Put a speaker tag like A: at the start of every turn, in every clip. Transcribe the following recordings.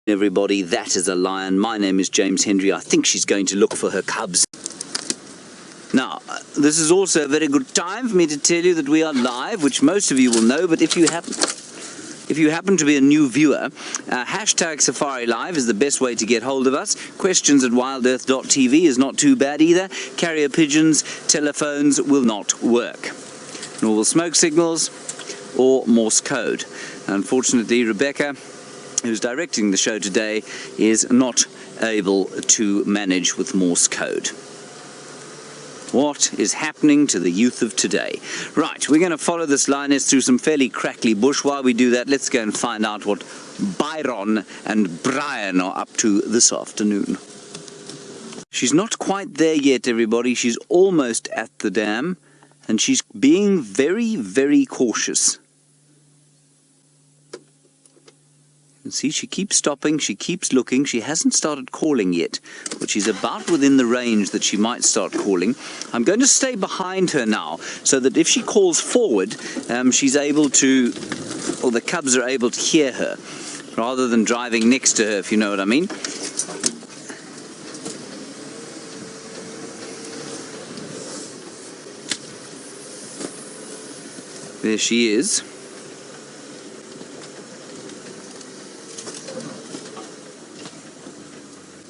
A: Everybody, that is a lion. My name is James Henry. I think she's going to look for her cubs. Now, this is also a very good time for me to tell you that we are live, which most of you will know, but if you happen to be a new viewer, hashtag Safari Live is the best way to get hold of us. Questions at WildEarthTV is not too bad either. Carrier pigeons, telephones will not work. Nor will smoke signals or Morse code. Unfortunately, Rebecca, who's directing the show today, is not able to manage with Morse code. What is happening to the youth of today? Right, we're going to follow this lioness through some fairly crackly bush. While we do that, let's go and find out what Byron and Brian are up to this afternoon. She's not quite there yet, everybody. She's almost at the dam, and she's being very, very cautious. And see, she keeps stopping, she keeps looking, she hasn't started calling yet, but she's about within the range that she might start calling. I'm going to stay behind her now, so that if she calls forward, she's able to, or the cubs are able to hear her, rather than driving next to her, if you know what I mean. There she is.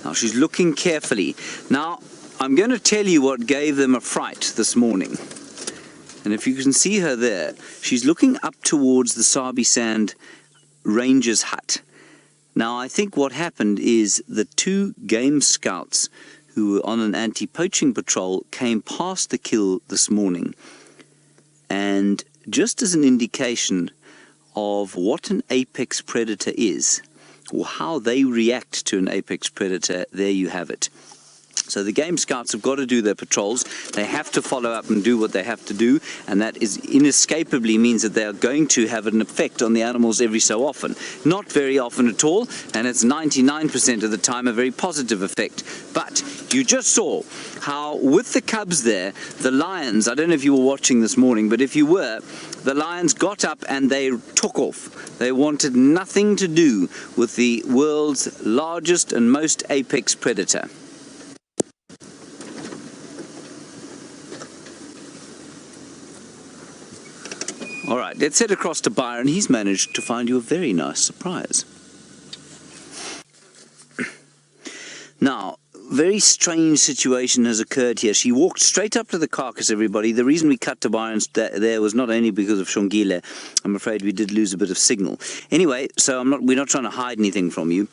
A: Now she's looking carefully. Now, I'm going to tell you what gave them a fright this morning. And if you can see her there, she's looking up towards the Sabi Sand Ranger's hut. Now, I think what happened is the two game scouts who were on an anti-poaching patrol came past the kill this morning. And just as an indication of what an apex predator is, or how they react to an apex predator, there you have it. So the game scouts have got to do their patrols. They have to follow up and do what they have to do, and that is inescapably means that they are going to have an effect on the animals every so often. Not very often at all, and it's 99% of the time a very positive effect. But you just saw how with the cubs there, the lions, I don't know if you were watching this morning, but if you were, the lions got up and they took off. They wanted nothing to do with the world's largest and most apex predator. All right, let's head across to Byron. He's managed to find you a very nice surprise. Now, very strange situation has occurred here. She walked straight up to the carcass, everybody. The reason we cut to Byron's there was not only because of Shongile. I'm afraid we did lose a bit of signal. Anyway, so we're not trying to hide anything from you.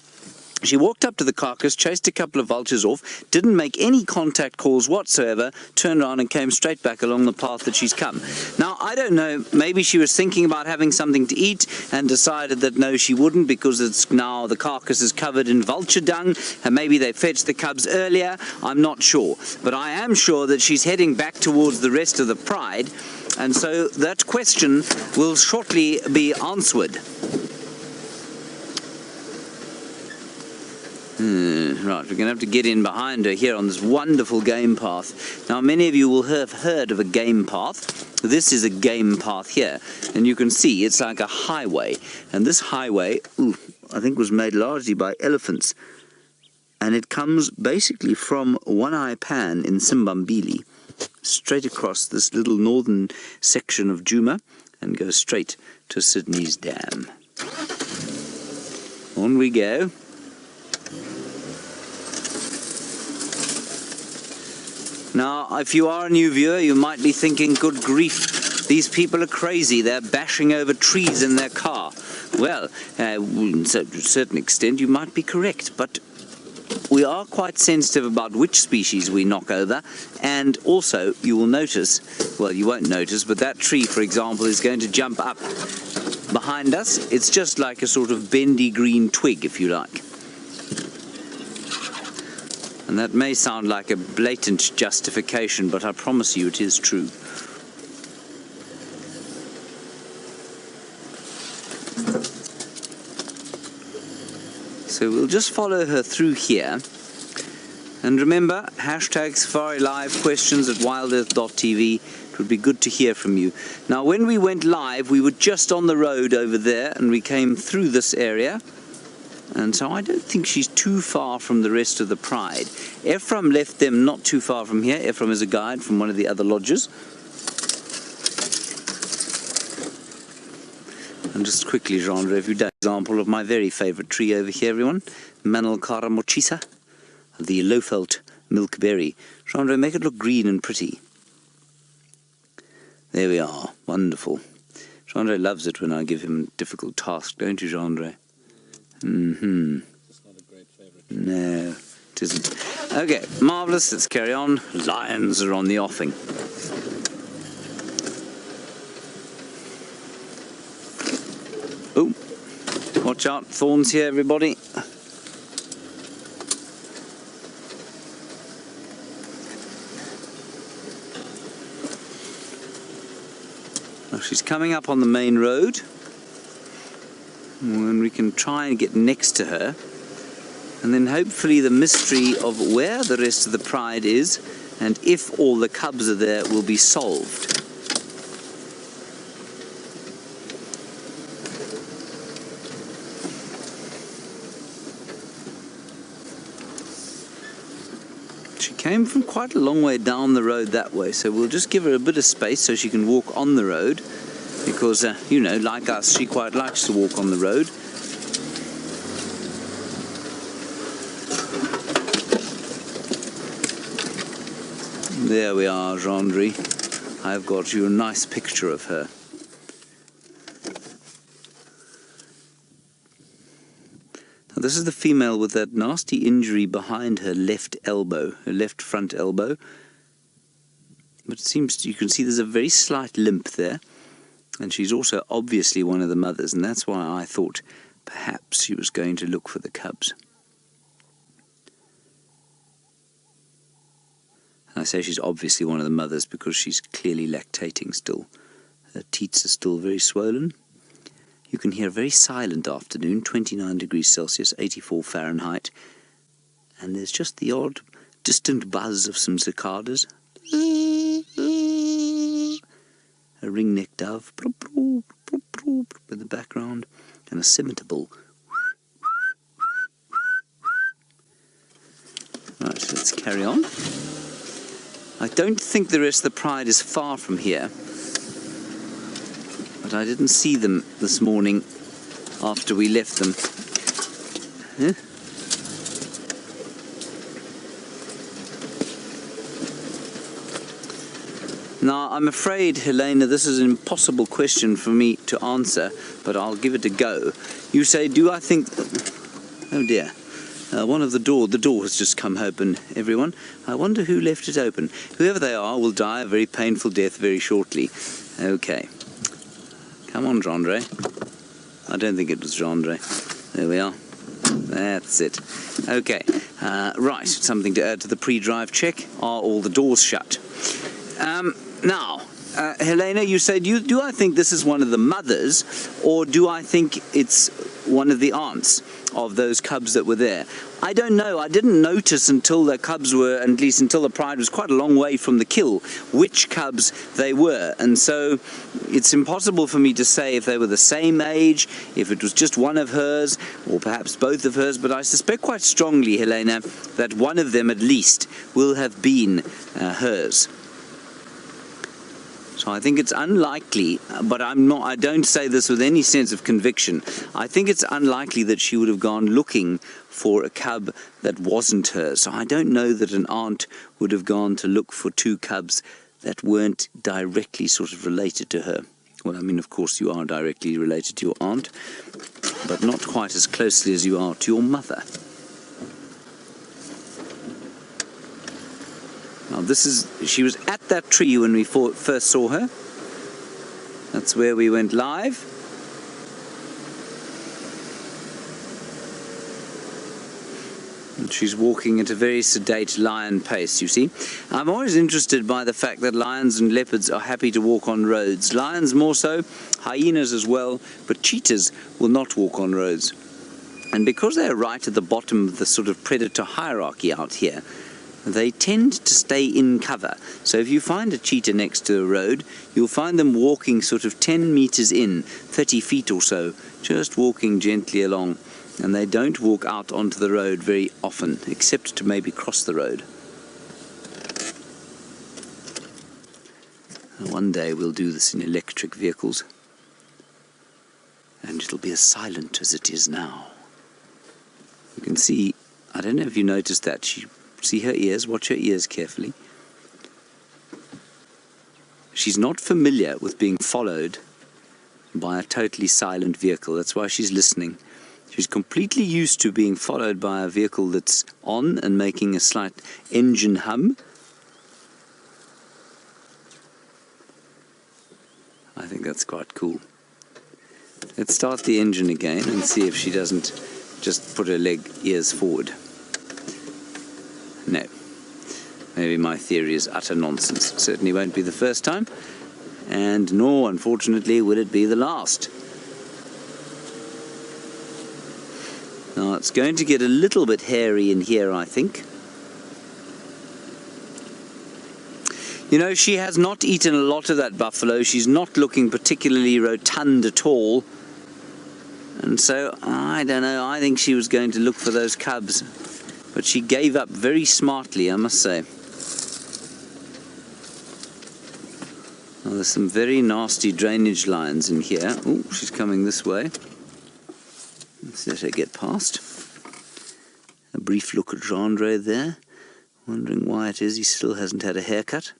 A: She walked up to the carcass, chased a couple of vultures off, didn't make any contact calls whatsoever, turned around and came straight back along the path that she's come. Now, I don't know, maybe she was thinking about having something to eat and decided that no, she wouldn't, because it's now the carcass is covered in vulture dung, and maybe they fetched the cubs earlier. I'm not sure. But I am sure that she's heading back towards the rest of the pride, and so that question will shortly be answered. Right, we're going to have to get in behind her here on this wonderful game path. Now, many of you will have heard of a game path. This is a game path here, and you can see it's like a highway. And this highway, I think was made largely by elephants. And it comes basically from One Eye Pan in Simbambili, straight across this little northern section of Djuma, and goes straight to Sydney's Dam. On we go. Now, if you are a new viewer, you might be thinking, good grief, these people are crazy. They're bashing over trees in their car. Well, to a certain extent, you might be correct, but we are quite sensitive about which species we knock over, and also, you will notice, well, you won't notice, but that tree, for example, is going to jump up behind us. It's just like a sort of bendy green twig, if you like. And that may sound like a blatant justification, but I promise you it is true. So we'll just follow her through here. And remember, hashtag Safari Live, questions at WildEarthTV. It would be good to hear from you. Now, when we went live, we were just on the road over there, and we came through this area. And so I don't think she's too far from the rest of the pride. Ephraim left them not too far from here. Ephraim is a guide from one of the other lodges. And just quickly, Genre, if you don't, example of my very favourite tree over here, everyone. Manalkara mochisa, the Lofelt milkberry. Genre, make it look green and pretty. There we are. Wonderful. Genre loves it when I give him a difficult task, don't you, Genre? Mm-hmm.
B: It's not a great favourite.
A: No, it isn't. Okay, marvellous. Let's carry on. Lions are on the offing. Oh, watch out. Thorns here, everybody. Well, she's coming up on the main road. And we can try and get next to her, and then hopefully the mystery of where the rest of the pride is and if all the cubs are there will be solved. She came from quite a long way down the road that way, so we'll just give her a bit of space so she can walk on the road. Because, you know, like us, she quite likes to walk on the road. There we are, Gendry. I've got you a nice picture of her. Now, this is the female with that nasty injury behind her left elbow, her left front elbow. But it seems you can see there's a very slight limp there. And she's also obviously one of the mothers, and that's why I thought perhaps she was going to look for the cubs. And I say she's obviously one of the mothers because she's clearly lactating still. Her teats are still very swollen. You can hear a very silent afternoon, 29 degrees Celsius, 84 Fahrenheit. And there's just the odd distant buzz of some cicadas. A ring-necked dove in the background, and a scimitar. Right, so let's carry on. I don't think the rest of the pride is far from here, but I didn't see them this morning after we left them. Huh? Now, I'm afraid, Helena, this is an impossible question for me to answer, but I'll give it a go. You say, do I think... Oh dear. One of the door has just come open, everyone. I wonder who left it open. Whoever they are will die a very painful death very shortly. Okay. Come on, Gendry. I don't think it was Gendry. There we are. That's it. Okay. Right, something to add to the pre-drive check. Are all the doors shut? Now, Helena, you said, do I think this is one of the mothers, or do I think it's one of the aunts of those cubs that were there? I don't know. I didn't notice until the cubs were, at least until the pride was quite a long way from the kill, which cubs they were. And so it's impossible for me to say if they were the same age, if it was just one of hers, or perhaps both of hers. But I suspect quite strongly, Helena, that one of them at least will have been hers. So I think it's unlikely, but I don't say this with any sense of conviction. I think it's unlikely that she would have gone looking for a cub that wasn't hers. So I don't know that an aunt would have gone to look for two cubs that weren't directly sort of related to her. Well, I mean, of course you are directly related to your aunt, but not quite as closely as you are to your mother. Now she was at that tree when we first saw her. That's where we went live. And she's walking at a very sedate lion pace, you see. I'm always interested by the fact that lions and leopards are happy to walk on roads. Lions more so, hyenas as well, but cheetahs will not walk on roads. And because they're right at the bottom of the sort of predator hierarchy out here, they tend to stay in cover. So if you find a cheetah next to a road, you'll find them walking sort of 10 meters in, 30 feet or so, just walking gently along. And they don't walk out onto the road very often, except to maybe cross the road. One day we'll do this in electric vehicles, and it'll be as silent as it is now. You can see, I don't know if you noticed that, see her ears, watch her ears carefully. She's not familiar with being followed by a totally silent vehicle. That's why she's listening. She's completely used to being followed by a vehicle that's on and making a slight engine hum. I think that's quite cool. Let's start the engine again and see if she doesn't just put her ears forward. No. Maybe my theory is utter nonsense. Certainly won't be the first time, and nor, unfortunately, will it be the last. Now, it's going to get a little bit hairy in here, I think. You know, she has not eaten a lot of that buffalo. She's not looking particularly rotund at all. And so, I don't know, I think she was going to look for those cubs. But she gave up very smartly, I must say. Well, there's some very nasty drainage lines in here. Oh, she's coming this way. Let's let her get past. A brief look at Gendre there, wondering why it is he still hasn't had a haircut.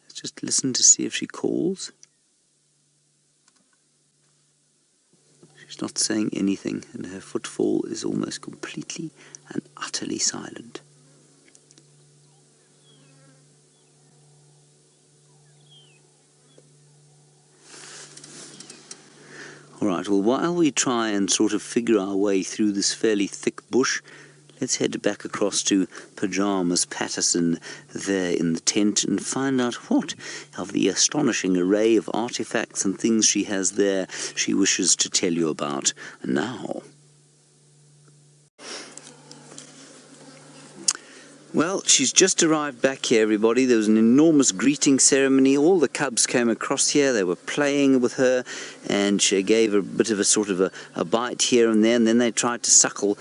A: Let's just listen to see if she calls. She's not saying anything, and her footfall is almost completely and utterly silent. Alright, well, while we try and sort of figure our way through this fairly thick bush, let's head back across to Pyjamas Patterson there in the tent and find out what of the astonishing array of artifacts and things she has there she wishes to tell you about now. Well, she's just arrived back here, everybody. There was an enormous greeting ceremony. All the cubs came across here. They were playing with her, and she gave her a bit of a sort of a bite here and there, and then they tried to suckle.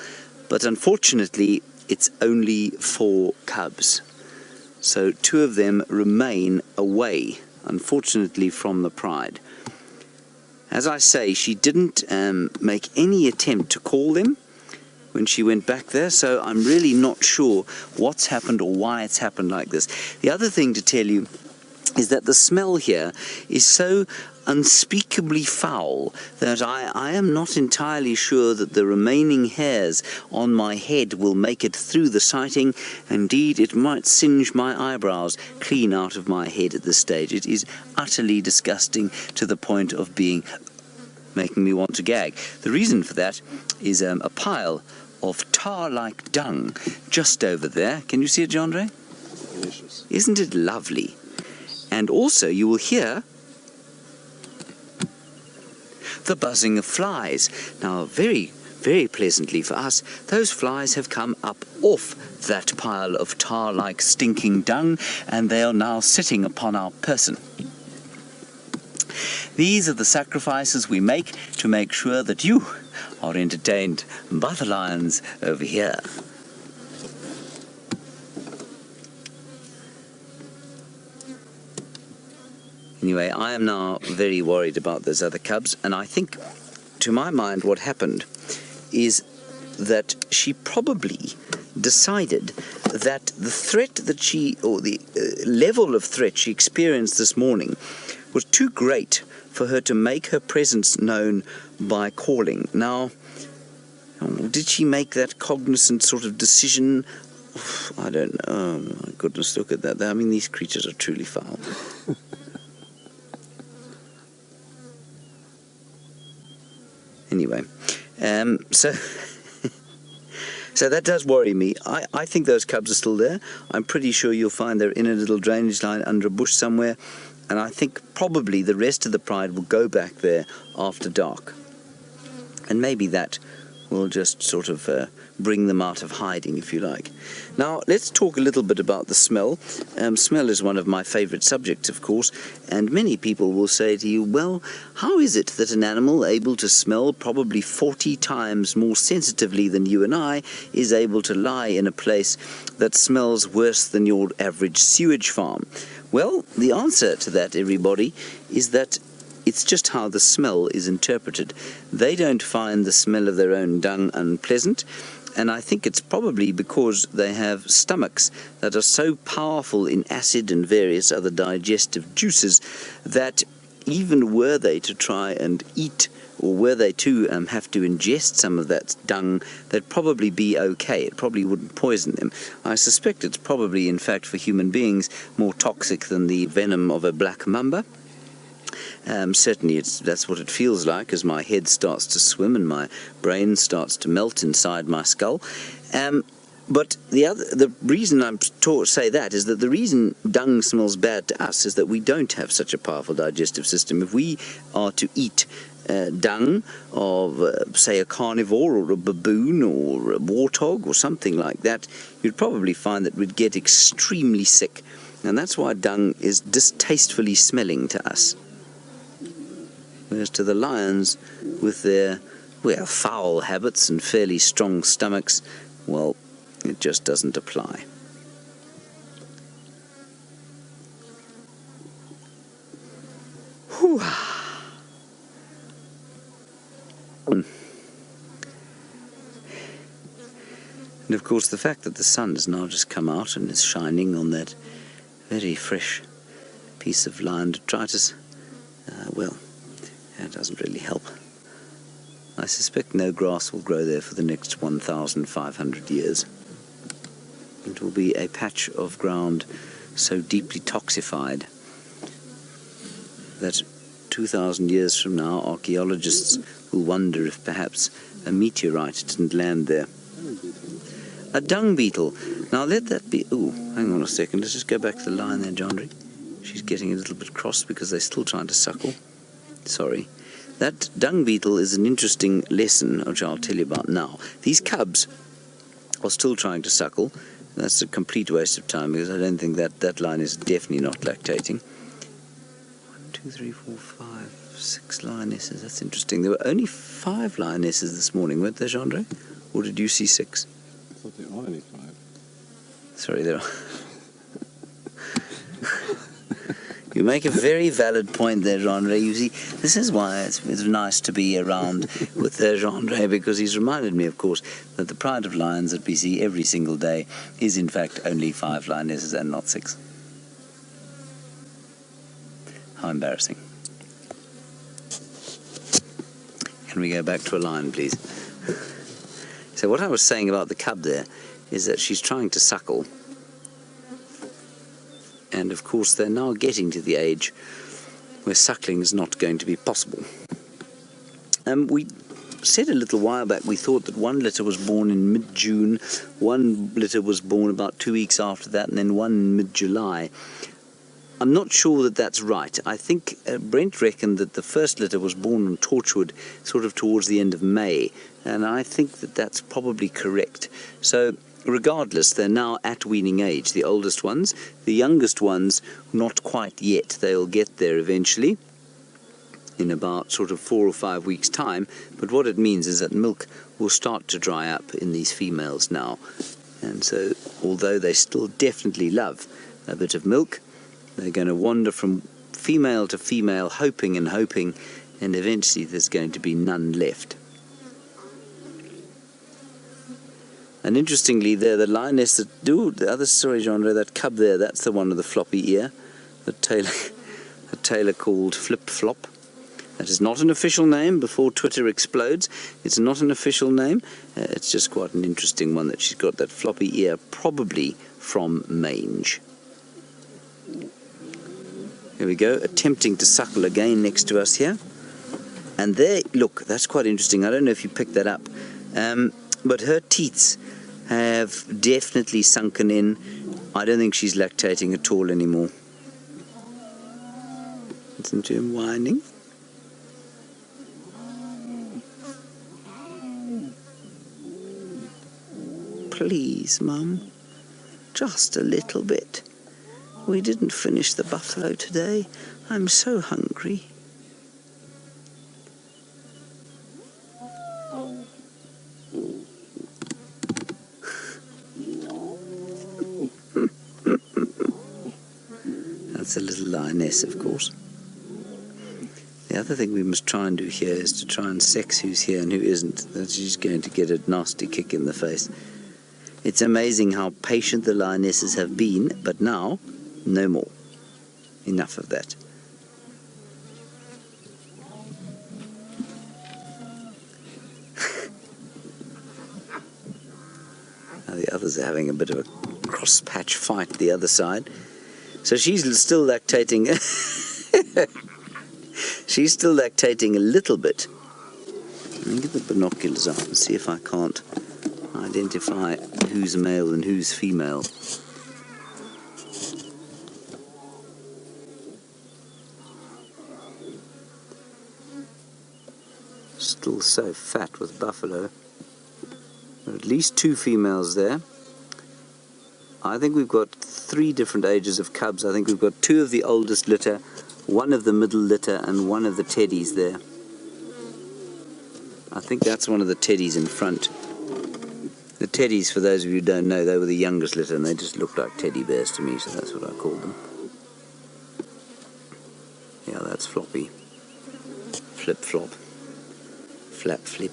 A: But unfortunately, it's only 4 cubs. So 2 of them remain away, unfortunately, from the pride. As I say, she didn't make any attempt to call them when she went back there, so I'm really not sure what's happened or why it's happened like this. The other thing to tell you is that the smell here is so unspeakably foul that I am not entirely sure that the remaining hairs on my head will make it through the sighting. Indeed, it might singe my eyebrows clean out of my head at this stage. It is utterly disgusting to the point of making me want to gag. The reason for that is a pile of tar-like dung just over there. Can you see it, Gendre?
B: Delicious.
A: Isn't it lovely? And also you will hear the buzzing of flies. Now, very, very pleasantly for us, those flies have come up off that pile of tar-like stinking dung, and they are now sitting upon our person. These are the sacrifices we make to make sure that you are entertained by the lions over here. Anyway, I am now very worried about those other cubs, and I think, to my mind, what happened is that she probably decided that the threat that the level of threat she experienced this morning was too great for her to make her presence known by calling. Now, did she make that cognizant sort of decision? I don't know. Oh, my goodness, look at that. I mean, these creatures are truly foul. Anyway, so that does worry me. I think those cubs are still there. I'm pretty sure you'll find they're in a little drainage line under a bush somewhere, and I think probably the rest of the pride will go back there after dark. And maybe that will just sort of bring them out of hiding, if you like. Now, let's talk a little bit about the smell. Smell is one of my favorite subjects, of course, and many people will say to you, well, how is it that an animal able to smell probably 40 times more sensitively than you and I is able to lie in a place that smells worse than your average sewage farm? Well, the answer to that, everybody, is that it's just how the smell is interpreted. They don't find the smell of their own dung unpleasant, and I think it's probably because they have stomachs that are so powerful in acid and various other digestive juices that even were they to try and eat, or were they to have to ingest some of that dung, they'd probably be okay. It probably wouldn't poison them. I suspect it's probably, in fact, for human beings, more toxic than the venom of a black mamba. Certainly that's what it feels like as my head starts to swim and my brain starts to melt inside my skull. But the reason I say that is that the reason dung smells bad to us is that we don't have such a powerful digestive system. If we are to eat dung of, say, a carnivore or a baboon or a warthog or something like that, you'd probably find that we'd get extremely sick. And that's why dung is distastefully smelling to us. Whereas to the lions, with their, well, foul habits and fairly strong stomachs, well, it just doesn't apply. Whew. And of course the fact that the sun has now just come out and is shining on that very fresh piece of lion detritus, well, that doesn't really help. I suspect no grass will grow there for the next 1,500 years. It will be a patch of ground so deeply toxified that 2,000 years from now archaeologists will wonder if perhaps a meteorite didn't land there. A dung beetle. Now let that be... Ooh, hang on a second. Let's just go back to the line there, Jandri. She's getting a little bit cross because they're still trying to suckle. Sorry. That dung beetle is an interesting lesson, which I'll tell you about now. These cubs are still trying to suckle. That's a complete waste of time because I don't think that line is definitely not lactating. 1, 2, 3, 4, 5, 6 lionesses. That's interesting. There were only 5 lionesses this morning, weren't there, Jandre? Or did you see 6?
B: I thought there are only 5.
A: Sorry, there are. You make a very valid point there, Jandre. You see, this is why it's nice to be around with Jandre, because he's reminded me, of course, that the pride of lions that we see every single day is, in fact, only 5 lionesses and not 6. How embarrassing. Can we go back to a lion, please? So what I was saying about the cub there is that she's trying to suckle. And of course they're now getting to the age where suckling is not going to be possible. We said a little while back we thought that one litter was born in mid-June, one litter was born about 2 weeks after that, and then one in mid-July. I'm not sure that that's right. I think Brent reckoned that the first litter was born on Torchwood sort of towards the end of May, and I think that that's probably correct. So regardless, they're now at weaning age, the oldest ones. The youngest ones, not quite yet. They'll get there eventually in about sort of 4 or 5 weeks' time. But what it means is that milk will start to dry up in these females now. And so, although they still definitely love a bit of milk, they're going to wander from female to female, hoping and hoping, and eventually there's going to be none left. And interestingly, there, the lioness that do the other story genre, that cub there, that's the one with the floppy ear, the tailor called Flip Flop. That is not an official name. Before Twitter explodes, it's not an official name. It's just quite an interesting one that she's got that floppy ear, probably from mange. Here we go, attempting to suckle again next to us here. And there, look, that's quite interesting. I don't know if you picked that up, but her teats have definitely sunken in. I don't think she's lactating at all anymore. Listen to him whining. Please, Mum. Just a little bit. We didn't finish the buffalo today. I'm so hungry. That's a little lioness, of course. The other thing we must try and do here is to try and sex who's here and who isn't. That she's going to get a nasty kick in the face. It's amazing how patient the lionesses have been, but now, no more. Enough of that. Now the others are having a bit of a cross-patch fight the other side. So she's still lactating. She's still lactating a little bit. Let me get the binoculars out and see if I can't identify who's male and who's female. Still so fat with buffalo. There are at least 2 females there. I think we've got 3 different ages of cubs. I think we've got 2 of the oldest litter, 1 of the middle litter, and 1 of the teddies there. I think that's one of the teddies in front. The teddies, for those of you who don't know, they were the youngest litter, and they just looked like teddy bears to me, so that's what I called them. Yeah, that's Floppy. Flip flop. Flap flip.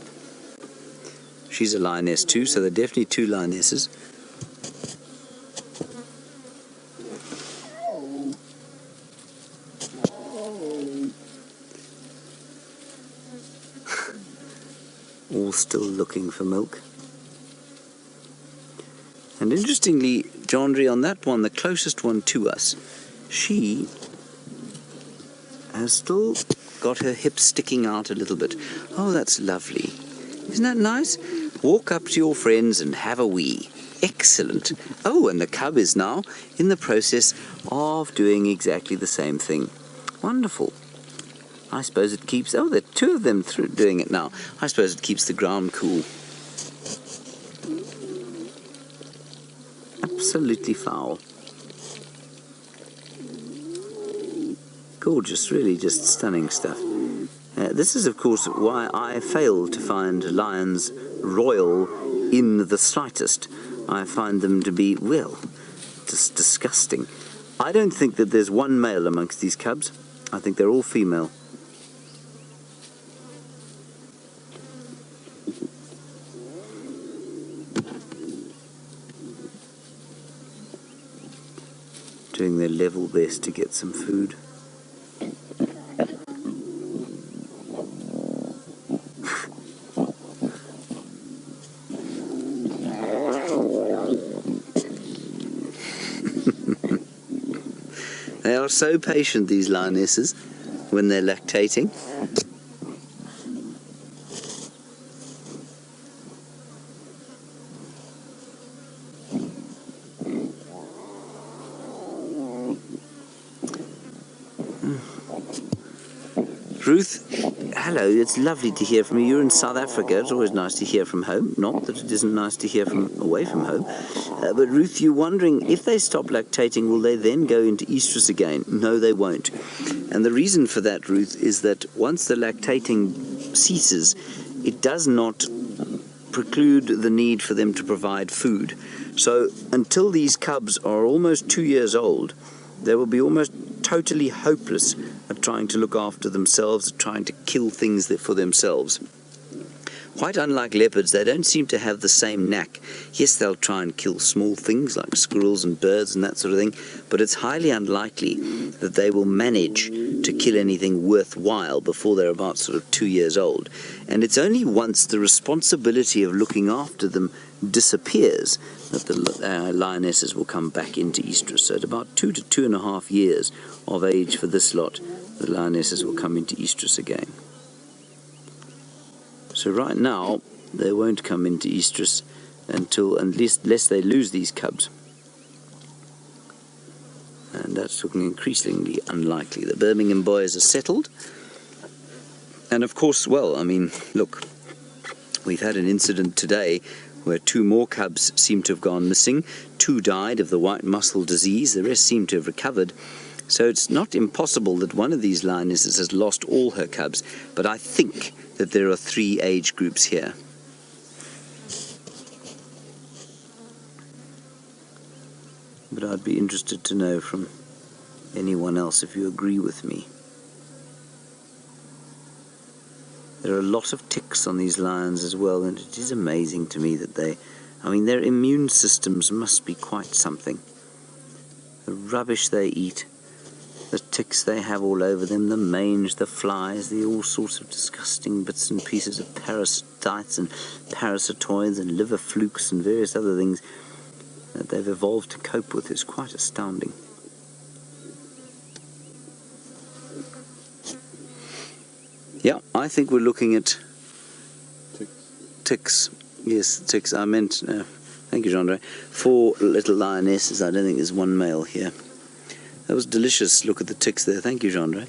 A: She's a lioness too, so there are definitely 2 lionesses. All still looking for milk. And interestingly, Jandri, on that one, the closest one to us, she has still got her hips sticking out a little bit. Oh, that's lovely. Isn't that nice? Walk up to your friends and have a wee. Excellent. Oh, and the cub is now in the process of doing exactly the same thing. Wonderful. I suppose it keeps... Oh, there are 2 of them doing it now. I suppose it keeps the ground cool. Absolutely foul. Gorgeous, really just stunning stuff. This is, of course, why I fail to find lions royal in the slightest. I find them to be, well, just disgusting. I don't think that there's one male amongst these cubs. I think they're all female. Doing their level best to get some food. They are so patient, these lionesses, when they're lactating. Ruth, hello, it's lovely to hear from you. You're in South Africa. It's always nice to hear from home. Not that it isn't nice to hear from away from home. But Ruth, you're wondering, if they stop lactating, will they then go into estrus again? No, they won't. And the reason for that, Ruth, is that once the lactating ceases, it does not preclude the need for them to provide food. So until these cubs are almost 2 years old, they will be almost totally hopeless at trying to look after themselves, at trying to kill things for themselves. Quite unlike leopards, they don't seem to have the same knack. Yes, they'll try and kill small things like squirrels and birds and that sort of thing, but it's highly unlikely that they will manage to kill anything worthwhile before they're about sort of 2 years old. And it's only once the responsibility of looking after them disappears that the lionesses will come back into estrus. So at about 2 to 2.5 years of age for this lot, the lionesses will come into estrus again. So right now, they won't come into estrus unless they lose these cubs. And that's looking increasingly unlikely. The Birmingham boys are settled. And of course, well, I mean, look, we've had an incident today where 2 more cubs seem to have gone missing. 2 died of the white mussel disease, the rest seem to have recovered. So it's not impossible that one of these lionesses has lost all her cubs, but I think that there are 3 age groups here. But I'd be interested to know from anyone else if you agree with me. There are a lot of ticks on these lions as well, and it is amazing to me that their immune systems must be quite something. The rubbish they eat, the ticks they have all over them, the mange, the flies, the all sorts of disgusting bits and pieces of parasites and parasitoids and liver flukes and various other things that they've evolved to cope with is quite astounding. Yeah, I think we're looking at ticks. Yes, ticks. I meant, thank you, Jean-Andre. 4 little lionesses. I don't think there's 1 male here. That was delicious. Look at the ticks there. Thank you, Jean-Andre.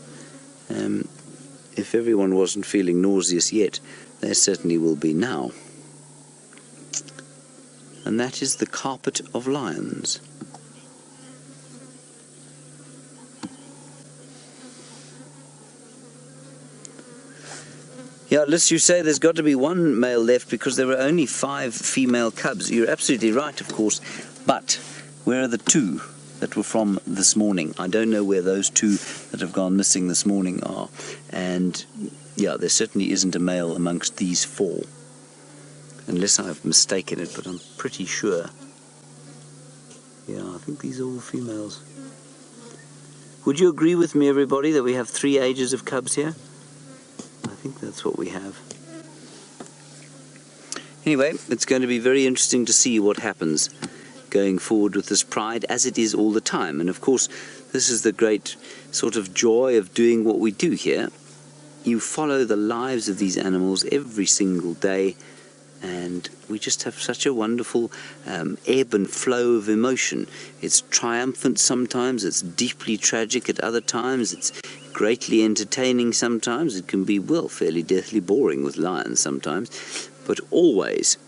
A: If everyone wasn't feeling nauseous yet, they certainly will be now. And that is the carpet of lions. Yeah, unless you say there's got to be 1 male left because there were only 5 female cubs. You're absolutely right, of course. But where are the 2 that were from this morning? I don't know where those 2 that have gone missing this morning are. And yeah, there certainly isn't a male amongst these 4. Unless I've mistaken it, but I'm pretty sure. Yeah, I think these are all females. Would you agree with me, everybody, that we have 3 ages of cubs here? I think that's what we have. Anyway, it's going to be very interesting to see what happens going forward with this pride, as it is all the time. And of course, this is the great sort of joy of doing what we do here. You follow the lives of these animals every single day, and we just have such a wonderful ebb and flow of emotion. It's triumphant sometimes, it's deeply tragic at other times, it's greatly entertaining sometimes, it can be, well, fairly deathly boring with lions sometimes, but always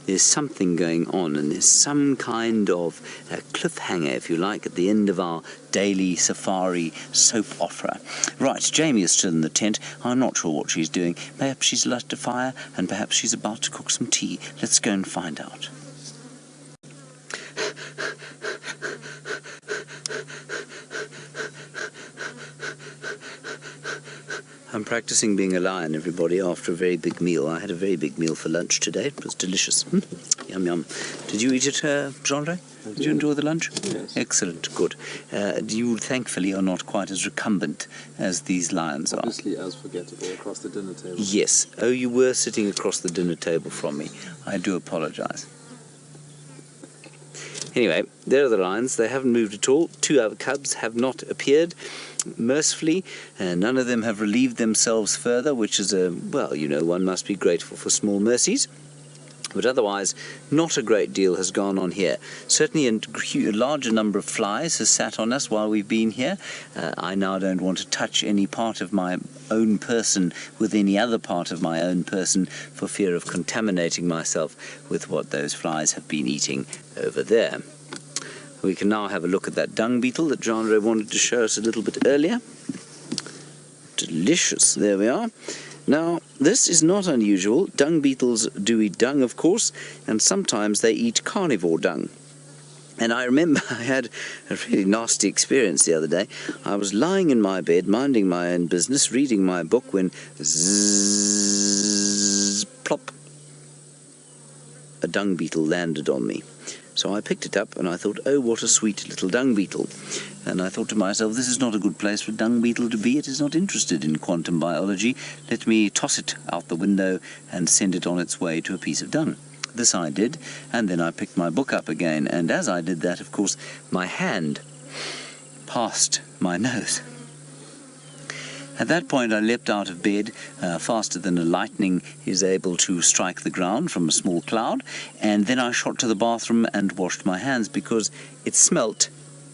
A: there's something going on, and there's some kind of a cliffhanger, if you like, at the end of our daily safari soap opera. Right, Jamie is still in the tent. I'm not sure what she's doing. Perhaps she's lit a fire, and perhaps she's about to cook some tea. Let's go and find out. I'm practicing being a lion, everybody, after a very big meal. I had a very big meal for lunch today. It was delicious. Yum, yum. Did you eat it, Jean-Andre? Did you enjoy the lunch?
B: Yes.
A: Excellent, good. You, thankfully, are not quite as recumbent as these lions are.
B: Obviously as forgettable across the dinner table.
A: Yes. Oh, you were sitting across the dinner table from me. I do apologize. Anyway, there are the lions. They haven't moved at all. 2 other cubs have not appeared. Mercifully, none of them have relieved themselves further, which is well, you know, one must be grateful for small mercies. But otherwise, not a great deal has gone on here. Certainly a larger number of flies has sat on us while we've been here. I now don't want to touch any part of my own person with any other part of my own person for fear of contaminating myself with what those flies have been eating over there. We can now have a look at that dung beetle that Jean-Andre wanted to show us a little bit earlier. Delicious, there we are. Now, this is not unusual. Dung beetles do eat dung, of course, and sometimes they eat carnivore dung. And I remember I had a really nasty experience the other day. I was lying in my bed, minding my own business, reading my book, when zzz, plop, a dung beetle landed on me. So I picked it up and I thought, oh, what a sweet little dung beetle. And I thought to myself, this is not a good place for a dung beetle to be. It is not interested in quantum biology. Let me toss it out the window and send it on its way to a piece of dung. This I did, and then I picked my book up again. And as I did that, of course, my hand passed my nose. At that point, I leapt out of bed faster than a lightning is able to strike the ground from a small cloud, and then I shot to the bathroom and washed my hands because it smelt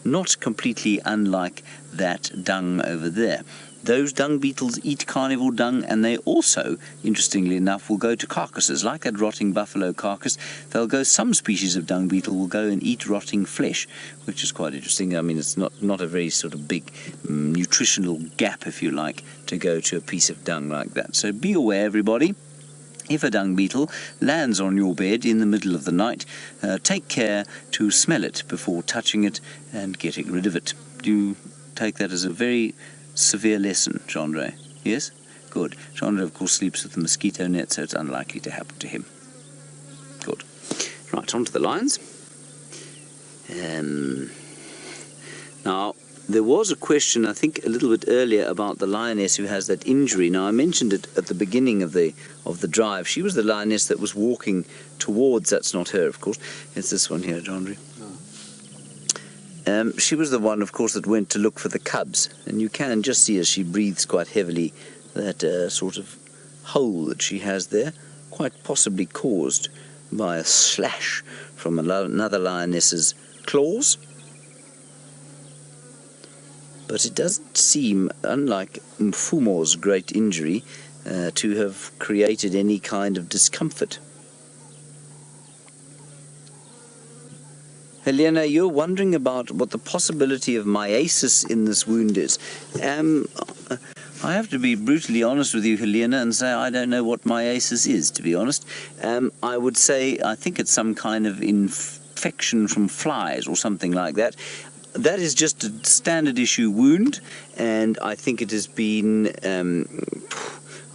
A: not completely unlike that dung over there. Those dung beetles eat carnivore dung, and they also, interestingly enough, will go to carcasses. Like that rotting buffalo carcass, some species of dung beetle will go and eat rotting flesh, which is quite interesting. I mean, it's not a very sort of big nutritional gap, if you like, to go to a piece of dung like that. So be aware, everybody. If a dung beetle lands on your bed in the middle of the night, take care to smell it before touching it and getting rid of it. Do you take that as a very severe lesson, Chandra? Yes? Good. Chandra, of course, sleeps with the mosquito net, so it's unlikely to happen to him. Good. Right, on to the lions. Now, there was a question, I think, a little bit earlier about the lioness who has that injury. Now, I mentioned it at the beginning of the drive. She was the lioness that was walking towards. That's not her, of course. It's this one here, Chandra. She was the one, of course, that went to look for the cubs, and you can just see as she breathes quite heavily that sort of hole that she has there, quite possibly caused by a slash from another lioness's claws. But it doesn't seem, unlike Mfumo's great injury, to have created any kind of discomfort. Helena, you're wondering about what the possibility of myiasis in this wound is. I have to be brutally honest with you, Helena, and say I don't know what myiasis is, to be honest. I would say I think it's some kind of infection from flies or something like that. That is just a standard issue wound, and I think it has been...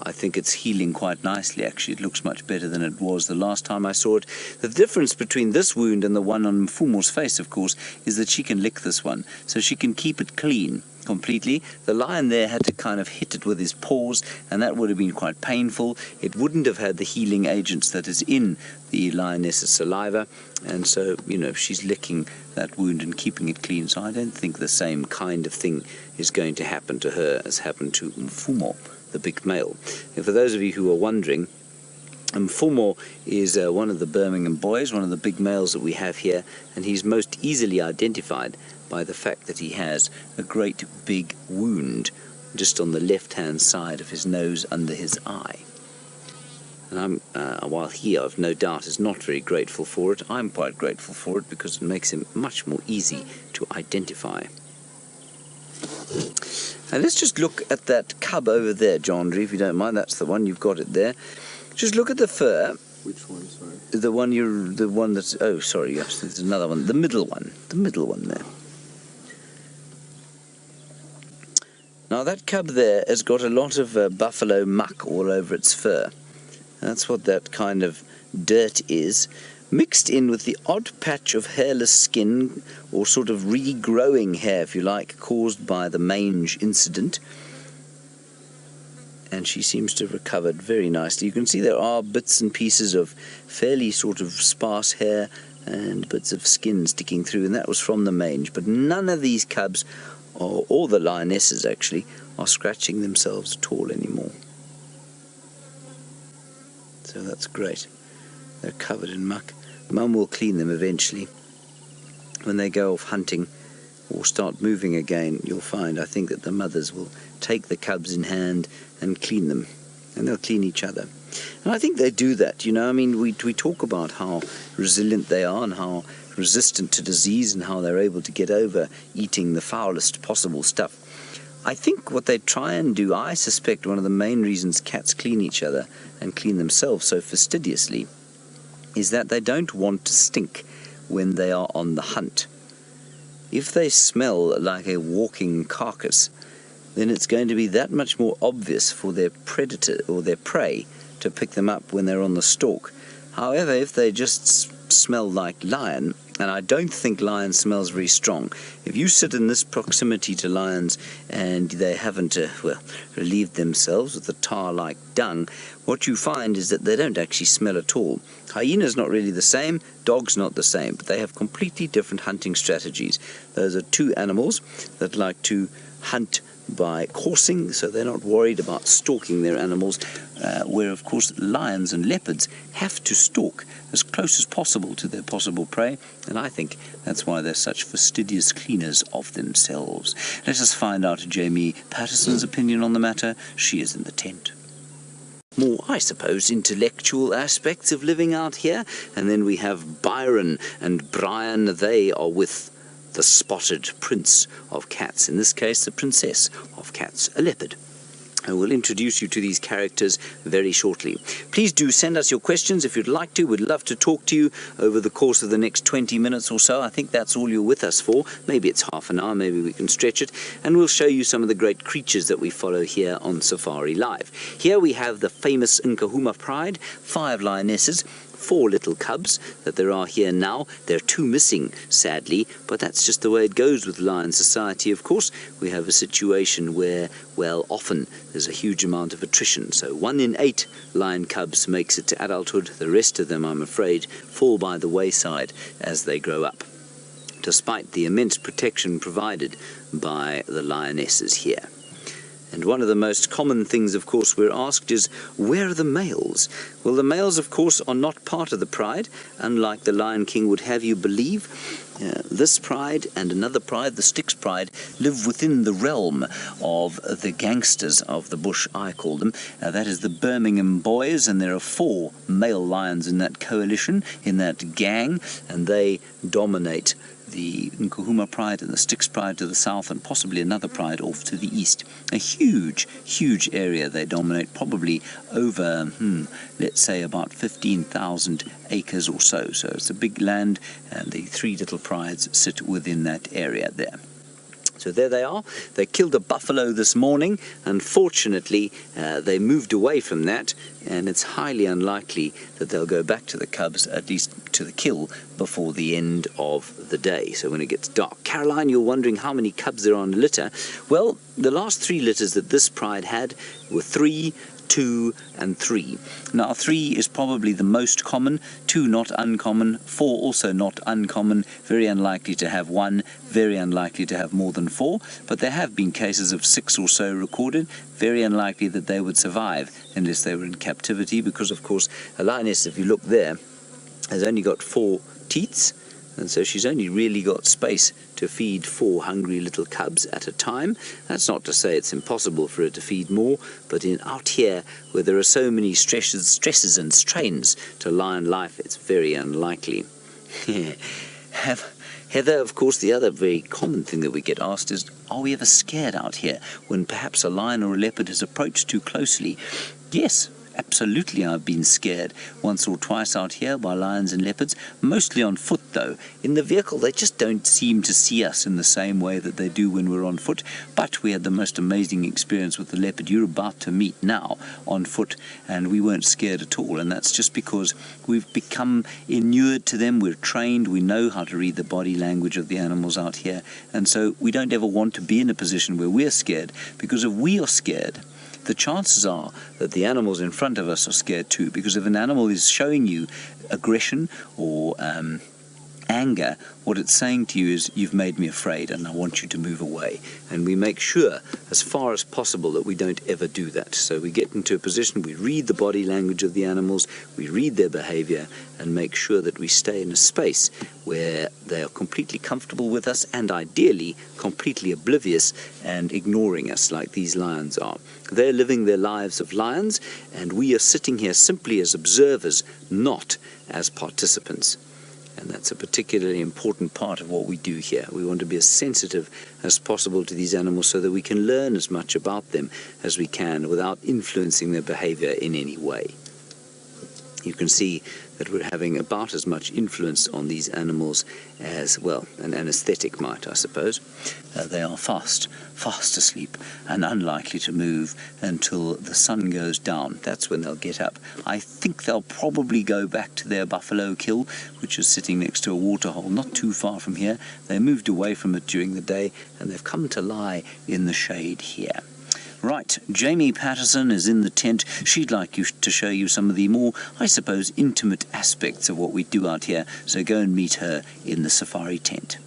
A: I think it's healing quite nicely, actually. It looks much better than it was the last time I saw it. The difference between this wound and the one on Mfumo's face, of course, is that she can lick this one, so she can keep it clean completely. The lion there had to kind of hit it with his paws, and that would have been quite painful. It wouldn't have had the healing agents that is in the lioness's saliva, and so, you know, she's licking that wound and keeping it clean, so I don't think the same kind of thing is going to happen to her as happened to Mfumo, the big male. And for those of you who are wondering, Mfumo is one of the Birmingham boys, one of the big males that we have here, and he's most easily identified by the fact that he has a great big wound just on the left-hand side of his nose under his eye. And while he, I've no doubt, is not very grateful for it, I'm quite grateful for it because it makes him much more easy to identify. And let's just look at that cub over there, John, if you don't mind. That's the one, you've got it there. Just look at the fur.
B: Which one, sorry?
A: The one that's, oh, sorry, yes, there's another one. The middle one there. Now that cub there has got a lot of buffalo muck all over its fur. That's what that kind of dirt is, mixed in with the odd patch of hairless skin, or sort of regrowing hair, if you like, caused by the mange incident. And she seems to have recovered very nicely. You can see there are bits and pieces of fairly sort of sparse hair and bits of skin sticking through, and that was from the mange. But none of these cubs, or all the lionesses actually, are scratching themselves at all anymore. So that's great. They're covered in muck. Mum will clean them eventually. When they go off hunting or start moving again, you'll find, I think, that the mothers will take the cubs in hand and clean them, and they'll clean each other. And I think they do that, you know. I mean, we talk about how resilient they are and how resistant to disease and how they're able to get over eating the foulest possible stuff. I think what they try and do, I suspect one of the main reasons cats clean each other and clean themselves so fastidiously, is that they don't want to stink when they are on the hunt. If they smell like a walking carcass, then it's going to be that much more obvious for their predator or their prey to pick them up when they're on the stalk. However, if they just smell like lion, and I don't think lion smells very strong, if you sit in this proximity to lions and they haven't relieved themselves with the tar-like dung, what you find is that they don't actually smell at all. Hyena's not really the same, dog's not the same, but they have completely different hunting strategies. Those are two animals that like to hunt by coursing, so they're not worried about stalking their animals, where of course lions and leopards have to stalk as close as possible to their possible prey, and I think that's why they're such fastidious cleaners of themselves. Let us find out Jamie Patterson's opinion on the matter. She is in the tent. More, I suppose, intellectual aspects of living out here, and then we have Byron and Brian. They are with the spotted prince of cats, in this case the princess of cats, a leopard. I will introduce you to these characters very shortly. Please do send us your questions if you'd like to. We'd love to talk to you over the course of the next 20 minutes or so. I think that's all you're with us for. Maybe it's half an hour, maybe we can stretch it. And we'll show you some of the great creatures that we follow here on Safari Live. Here we have the famous Nkuhuma Pride, 5 lionesses, 4 little cubs that there are here now. There are 2 missing, sadly, but that's just the way it goes with lion society, of course. We have a situation where, well, often there's a huge amount of attrition. So 1 in 8 lion cubs makes it to adulthood. The rest of them, I'm afraid, fall by the wayside as they grow up, despite the immense protection provided by the lionesses here. And one of the most common things, of course, we're asked is, where are the males? Well, the males, of course, are not part of the pride, unlike the Lion King would have you believe. This pride and another pride, the Styx pride, live within the realm of the gangsters of the bush, I call them. That is the Birmingham Boys, and there are 4 male lions in that coalition, in that gang, and they dominate the Nkuhuma Pride and the Styx Pride to the south, and possibly another pride off to the east. A huge, huge area they dominate, probably over, let's say about 15,000 acres or so. So it's a big land, and the 3 little prides sit within that area there. So there they are. They killed a buffalo this morning. Unfortunately, they moved away from that, and it's highly unlikely that they'll go back to the cubs, at least to the kill, before the end of the day, so when it gets dark. Caroline, you're wondering how many cubs there are on a litter. Well, the last 3 litters that this pride had were 3, 2 and 3. Now 3 is probably the most common, 2 not uncommon, 4 also not uncommon, very unlikely to have 1, very unlikely to have more than 4, but there have been cases of 6 or so recorded, very unlikely that they would survive unless they were in captivity, because of course a lioness, if you look there, has only got 4 teats, and so she's only really got space to feed 4 hungry little cubs at a time. That's not to say it's impossible for her to feed more, but out here, where there are so many stresses and strains to lion life, it's very unlikely. Heather, of course, the other very common thing that we get asked is, are we ever scared out here when perhaps a lion or a leopard has approached too closely? Yes. Absolutely, I've been scared once or twice out here by lions and leopards, mostly on foot though. In the vehicle they just don't seem to see us in the same way that they do when we're on foot, but we had the most amazing experience with the leopard you're about to meet now on foot, and we weren't scared at all, and that's just because we've become inured to them, we're trained, we know how to read the body language of the animals out here, and so we don't ever want to be in a position where we're scared, because if we are scared, the chances are that the animals in front of us are scared too, because if an animal is showing you aggression or anger, what it's saying to you is, you've made me afraid and I want you to move away. And we make sure as far as possible that we don't ever do that. So we get into a position, we read the body language of the animals, we read their behavior, and make sure that we stay in a space where they are completely comfortable with us, and ideally completely oblivious and ignoring us like these lions are. They're living their lives of lions, and we are sitting here simply as observers, not as participants. And that's a particularly important part of what we do here. We want to be as sensitive as possible to these animals so that we can learn as much about them as we can without influencing their behavior in any way. You can see that we're having about as much influence on these animals as, well, an anesthetic might, I suppose. They are fast asleep and unlikely to move until the sun goes down. That's when they'll get up. I think they'll probably go back to their buffalo kill, which is sitting next to a waterhole not too far from here. They moved away from it during the day, and they've come to lie in the shade here. Right, Jamie Patterson is in the tent. She'd like to show you some of the more, I suppose, intimate aspects of what we do out here, so go and meet her in the safari tent.